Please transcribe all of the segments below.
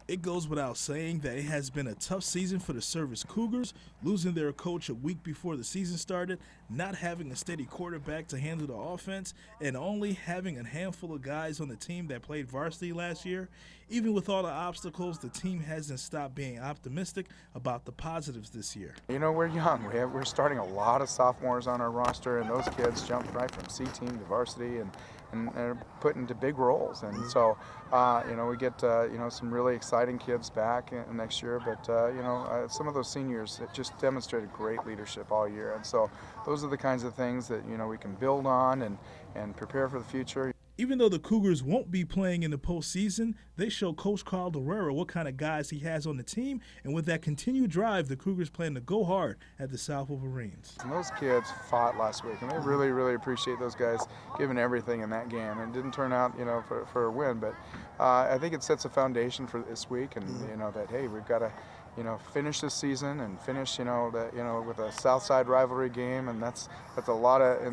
It goes without saying that it has been a tough season for the Service Cougars, losing their coach a week before the season started, not having a steady quarterback to handle the offense, and only having a handful of guys on the team that played varsity last year. Even with all the obstacles, the team hasn't stopped being optimistic about the positives this year. You know, we're young. We're starting a lot of sophomores on our roster, and those kids jumped right from C team to varsity and are put into big roles. And so, we get some really exciting kids back next year. But some of those seniors that just demonstrated great leadership all year. And so, those are the kinds of things that we can build on and prepare for the future. Even though the Cougars won't be playing in the postseason, they show Coach Carl Herrera what kind of guys he has on the team, and with that continued drive, the Cougars plan to go hard at the South Wolverines. And those kids fought last week, and they really, really appreciate those guys giving everything in that game. And it didn't turn out, for a win, but I think it sets a foundation for this week, and that hey, we've got to. Finish this season and finish, with a Southside rivalry game, and that's a lot of,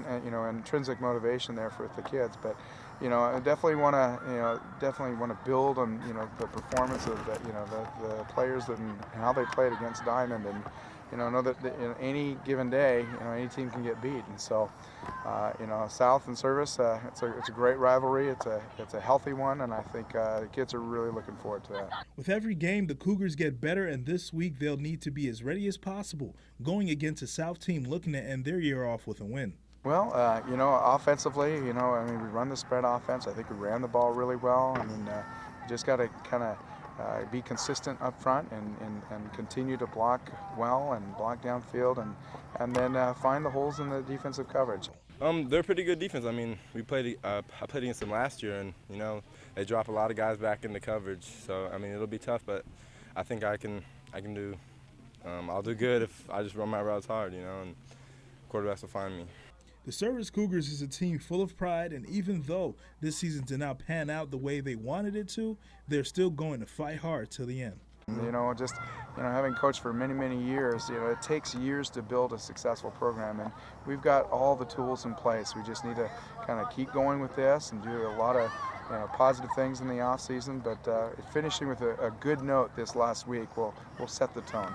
intrinsic motivation there for the kids. But, I definitely want to build on, the performance of the players and how they played against Diamond, and know that any given day, any team can get beat. And so, South and Service, it's a great rivalry. It's a healthy one, and I think the kids are really looking forward to that. With every game, the Cougars get better, and this week they'll need to be as ready as possible, going against a South team looking to end their year off with a win. Well, offensively, we run the spread offense. I think we ran the ball really well. I mean, just got to kind of be consistent up front and continue to block well and block downfield and then find the holes in the defensive coverage. They're a pretty good defense. I mean, I played against them last year, and they drop a lot of guys back into coverage. So I mean, it'll be tough, but I think I can do. I'll do good if I just run my routes hard, and quarterbacks will find me. The Service Cougars is a team full of pride, and even though this season did not pan out the way they wanted it to, they're still going to fight hard till the end. Having coached for many, many years, it takes years to build a successful program, and we've got all the tools in place. We just need to kind of keep going with this and do a lot of positive things in the off season, but finishing with a good note this last week will set the tone.